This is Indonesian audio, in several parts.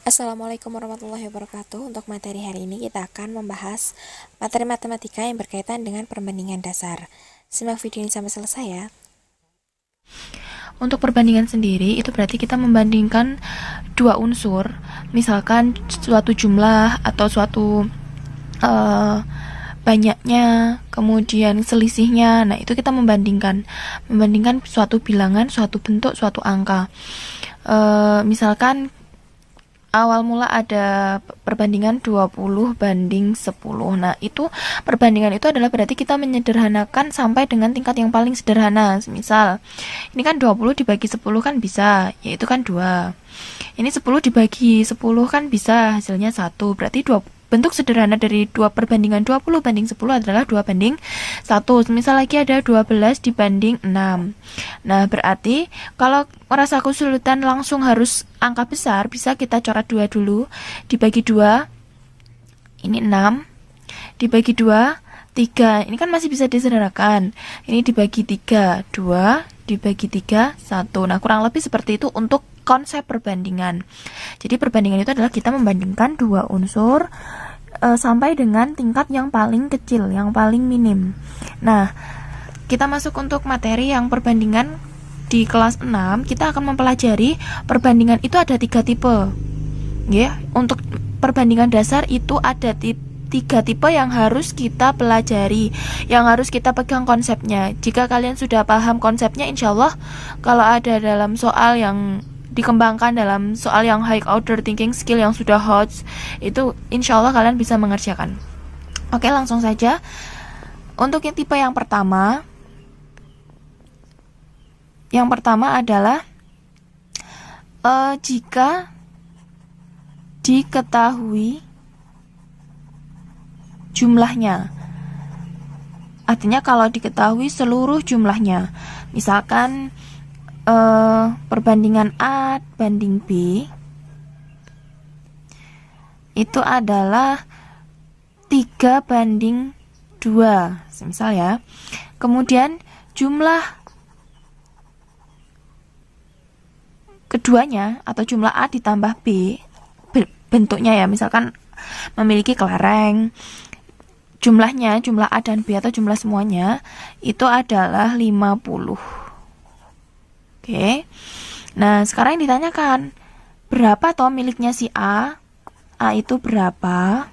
Assalamualaikum warahmatullahi wabarakatuh. Untuk materi hari ini kita akan membahas materi matematika yang berkaitan dengan perbandingan dasar. Simak video ini sampai selesai ya. Untuk perbandingan sendiri itu berarti kita membandingkan dua unsur, misalkan suatu jumlah atau suatu banyaknya, kemudian selisihnya. Nah, itu kita membandingkan suatu bilangan, suatu bentuk, suatu angka. Misalkan awal mula ada perbandingan 20 banding 10. Nah, itu perbandingan itu adalah berarti kita menyederhanakan sampai dengan tingkat yang paling sederhana. Misal, ini kan 20 dibagi 10 kan bisa, yaitu kan 2. Ini 10 dibagi 10 kan bisa, hasilnya 1. Berarti bentuk sederhana dari perbandingan 20 banding 10 adalah 2 banding 1. Misal lagi ada 12 dibanding 6. Nah, berarti kalau merasa kesulitan langsung harus angka besar, bisa kita coret 2 dulu. Dibagi 2, ini 6. Dibagi 2, 3. Ini kan masih bisa disederhanakan. Ini dibagi 3, 2. Dibagi 3, 1. Nah, kurang lebih seperti itu untuk konsep perbandingan. Jadi perbandingan itu adalah kita membandingkan dua unsur sampai dengan tingkat yang paling kecil, yang paling minim. Nah, kita masuk untuk materi yang perbandingan di kelas 6. Kita akan mempelajari perbandingan itu ada 3 tipe. Ya, untuk perbandingan dasar itu ada 3 tipe yang harus kita pelajari, yang harus kita pegang konsepnya. Jika kalian sudah paham konsepnya, insya Allah kalau ada dalam soal yang dikembangkan dalam soal yang high order thinking skill yang sudah hot, itu insya Allah kalian bisa mengerjakan. Oke, langsung saja. Untuk yang tipe yang pertama adalah jika diketahui jumlahnya. Artinya kalau diketahui seluruh jumlahnya. Misalkan perbandingan A banding B itu adalah 3 banding 2, misal ya. Kemudian jumlah keduanya atau jumlah A ditambah B, bentuknya ya, misalkan memiliki kelereng, jumlahnya, jumlah A dan B atau jumlah semuanya itu adalah 50. Oke. Nah, sekarang yang ditanyakan, berapa toh miliknya si A? A itu berapa?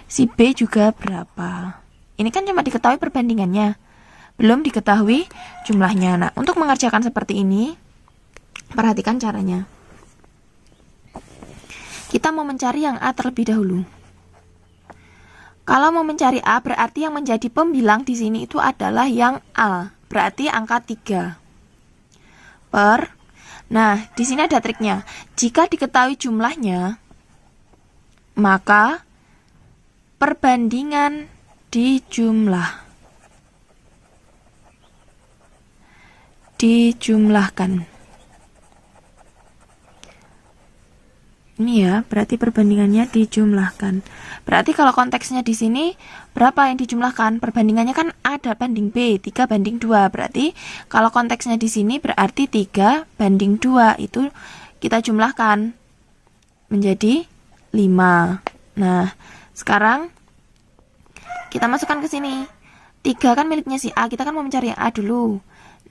Si B juga berapa? Ini kan cuma diketahui perbandingannya, belum diketahui jumlahnya. Nah, untuk mengerjakan seperti ini, perhatikan caranya. Kita mau mencari yang A terlebih dahulu. Kalau mau mencari A, berarti yang menjadi pembilang di sini itu adalah yang A. Berarti angka 3. Nah, di sini ada triknya. Jika diketahui jumlahnya, maka perbandingan dijumlahkan. Ini ya, berarti perbandingannya dijumlahkan. Berarti kalau konteksnya di sini, berapa yang dijumlahkan? Perbandingannya kan ada banding B, 3 banding 2. Berarti kalau konteksnya di sini berarti 3 banding 2. Itu kita jumlahkan menjadi 5. Nah, sekarang kita masukkan ke sini. 3 kan miliknya si A, kita kan mau mencari yang A dulu.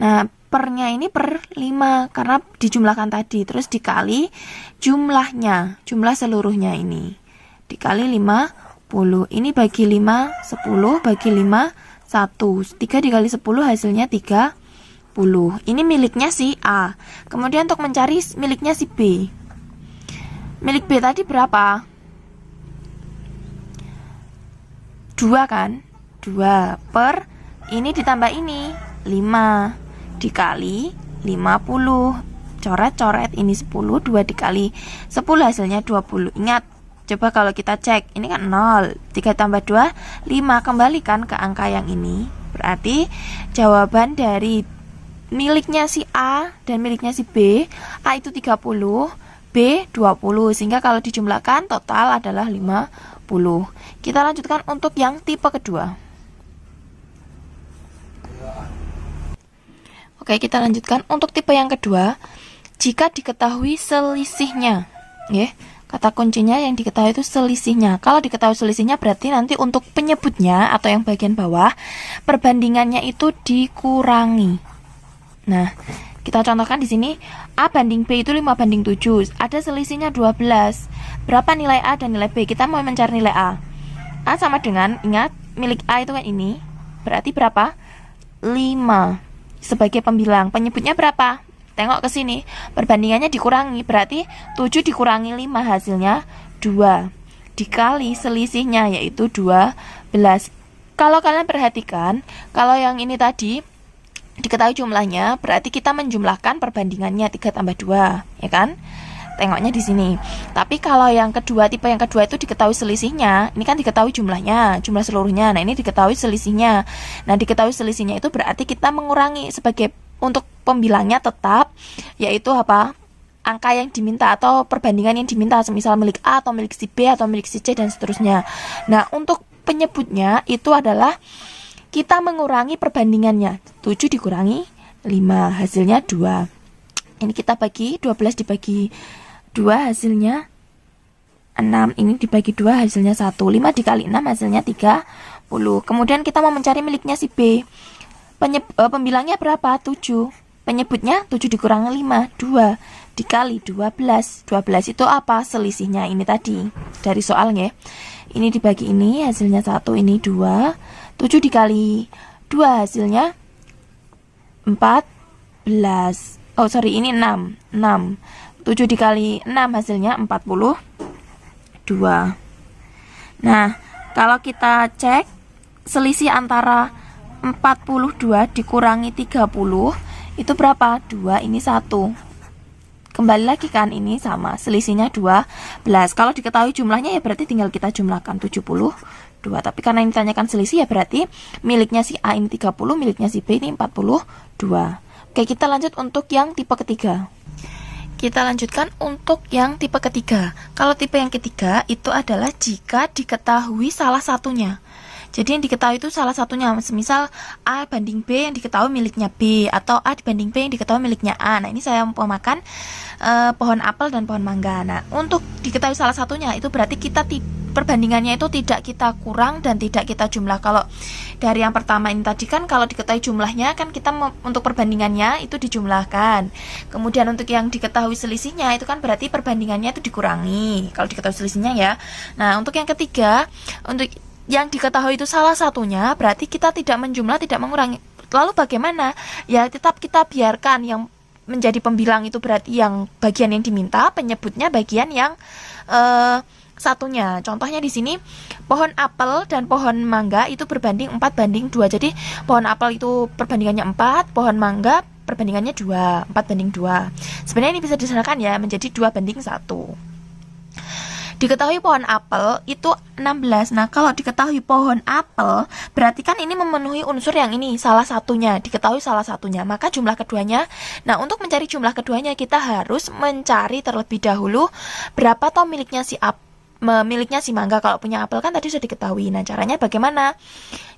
Nah, pernya ini per 5 karena dijumlahkan tadi, terus dikali jumlahnya, jumlah seluruhnya ini dikali 50. Ini bagi 5, 10, bagi 5, 1. 3 dikali 10 hasilnya 30. Ini miliknya si A. Kemudian untuk mencari miliknya si B, milik B tadi berapa? 2 kan? 2 per ini ditambah ini 5 dikali 50. Coret-coret, ini 10, 2 dikali 10 hasilnya 20. Ingat, coba kalau kita cek, ini kan 0. 3 tambah 2, 5. Kembalikan ke angka yang ini. Berarti jawaban dari miliknya si A dan miliknya si B, A itu 30, B 20. Sehingga kalau dijumlahkan total adalah 50. Kita lanjutkan untuk yang tipe kedua. Oke, kita lanjutkan untuk tipe yang kedua. Jika diketahui selisihnya. Ya, kata kuncinya yang diketahui itu selisihnya. Kalau diketahui selisihnya berarti nanti untuk penyebutnya atau yang bagian bawah, perbandingannya itu dikurangi. Nah, kita contohkan di sini A banding B itu 5 banding 7. Ada selisihnya 12. Berapa nilai A dan nilai B? Kita mau mencari nilai A. A sama dengan, ingat, milik A itu kan ini. Berarti berapa? 5 sebagai pembilang. Penyebutnya berapa? Tengok ke sini. Perbandingannya dikurangi. Berarti 7 dikurangi 5 hasilnya 2. Dikali selisihnya yaitu 12. Kalau kalian perhatikan, kalau yang ini tadi diketahui jumlahnya, berarti kita menjumlahkan perbandingannya 3 tambah 2, ya kan? Tengoknya di sini. Tapi kalau yang kedua, tipe yang kedua itu diketahui selisihnya. Ini kan diketahui jumlahnya, jumlah seluruhnya. Nah, ini diketahui selisihnya. Nah, diketahui selisihnya itu berarti kita mengurangi sebagai untuk pembilangnya tetap, yaitu apa? Angka yang diminta atau perbandingan yang diminta, semisal milik A atau milik si B atau milik si C dan seterusnya. Nah, untuk penyebutnya itu adalah kita mengurangi perbandingannya. 7 dikurangi 5, hasilnya 2. Ini kita bagi 12 dibagi 2 hasilnya 6. Ini dibagi 2 hasilnya 1. 5 dikali 6 hasilnya 30. Kemudian kita mau mencari miliknya si B. Pembilangnya berapa? 7. Penyebutnya 7 dikurangi 5, 2 dikali 12. 12 itu apa? Selisihnya ini tadi dari soalnya. Ini dibagi ini hasilnya 1, ini 2. 7 dikali 2 hasilnya 14. Oh sorry, ini 6. 7 dikali 6 hasilnya 42. Nah, kalau kita cek selisih antara 42 dikurangi 30 itu berapa? 2, ini 1. Kembali lagi kan, ini sama, selisihnya 12. Kalau diketahui jumlahnya ya berarti tinggal kita jumlahkan 72. Tapi karena ini ditanyakan selisih ya berarti miliknya si A ini 30, miliknya si B ini 42. Oke, kita lanjut untuk yang tipe ketiga. Kita lanjutkan untuk yang tipe ketiga. Kalau tipe yang ketiga itu adalah jika diketahui salah satunya. Jadi yang diketahui itu salah satunya, misal A banding B yang diketahui miliknya B, atau A dibanding B yang diketahui miliknya A. Nah, ini saya umpamakan pohon apel dan pohon mangga. Nah, untuk diketahui salah satunya itu berarti kita perbandingannya itu tidak kita kurang dan tidak kita jumlah. Kalau dari yang pertama ini tadi kan kalau diketahui jumlahnya kan kita untuk perbandingannya itu dijumlahkan. Kemudian untuk yang diketahui selisihnya itu kan berarti perbandingannya itu dikurangi. Kalau diketahui selisihnya ya. Nah, untuk yang ketiga, untuk yang diketahui itu salah satunya berarti kita tidak menjumlah, tidak mengurangi. Lalu bagaimana? Ya tetap kita biarkan yang menjadi pembilang itu berarti yang bagian yang diminta, penyebutnya bagian yang satunya. Contohnya di sini pohon apel dan pohon mangga itu berbanding 4 banding 2. Jadi pohon apel itu perbandingannya 4, pohon mangga perbandingannya 2, 4 banding 2. Sebenarnya ini bisa disamakan ya menjadi 2 banding 1. Diketahui pohon apel itu 16. Nah, kalau diketahui pohon apel, berarti kan ini memenuhi unsur yang ini, salah satunya, diketahui salah satunya, maka jumlah keduanya. Nah, untuk mencari jumlah keduanya, kita harus mencari terlebih dahulu berapa toh miliknya si miliknya si mangga. Kalau punya apel kan tadi sudah diketahui. Nah, caranya bagaimana?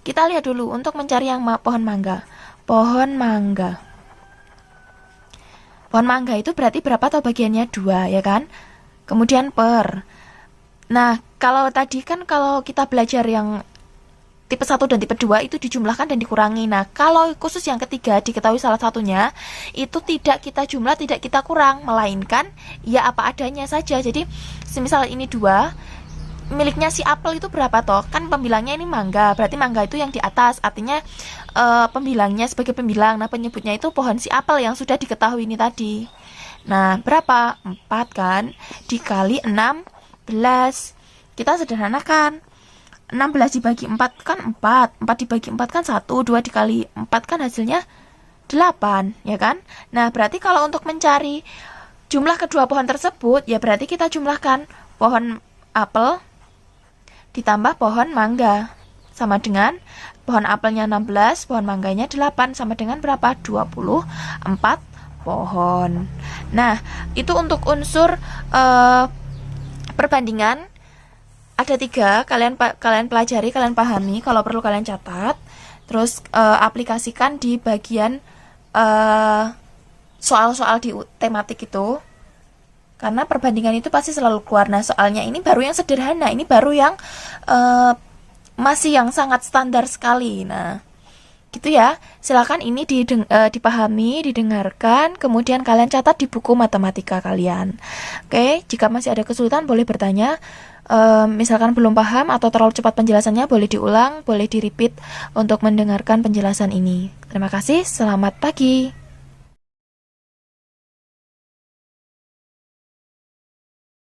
Kita lihat dulu untuk mencari yang pohon mangga. Pohon mangga. Pohon mangga itu berarti berapa toh bagiannya? 2, ya kan? Kemudian per. Nah, kalau tadi kan kalau kita belajar yang tipe 1 dan tipe 2 itu dijumlahkan dan dikurangi. Nah, kalau khusus yang ketiga diketahui salah satunya, itu tidak kita jumlah, tidak kita kurang, melainkan ya apa adanya saja. Jadi, semisal ini 2, miliknya si apel itu berapa toh? Kan pembilangnya ini mangga, berarti mangga itu yang di atas, artinya pembilangnya sebagai pembilang. Nah, penyebutnya itu pohon si apel yang sudah diketahui ini tadi. Nah, berapa? 4 kan? Dikali 16. Kita sederhanakan. 16 dibagi 4 kan 4. 4 dibagi 4 kan 1. 2 dikali 4 kan hasilnya 8, ya kan? Nah, berarti kalau untuk mencari jumlah kedua pohon tersebut, ya berarti kita jumlahkan pohon apel ditambah pohon mangga. Sama dengan pohon apelnya 16, pohon mangganya 8, sama dengan berapa? 24 pohon. Nah, itu untuk unsur perbandingan ada 3, kalian pelajari, kalian pahami, kalau perlu kalian catat, terus aplikasikan di bagian soal-soal di tematik itu. Karena perbandingan itu pasti selalu keluar. Nah, soalnya ini baru yang sederhana, ini baru yang masih yang sangat standar sekali. Nah, gitu ya. Silakan ini dipahami, didengarkan, kemudian kalian catat di buku matematika kalian. Oke, jika masih ada kesulitan boleh bertanya. Misalkan belum paham atau terlalu cepat penjelasannya, boleh diulang, boleh di-repeat untuk mendengarkan penjelasan ini. Terima kasih, selamat pagi.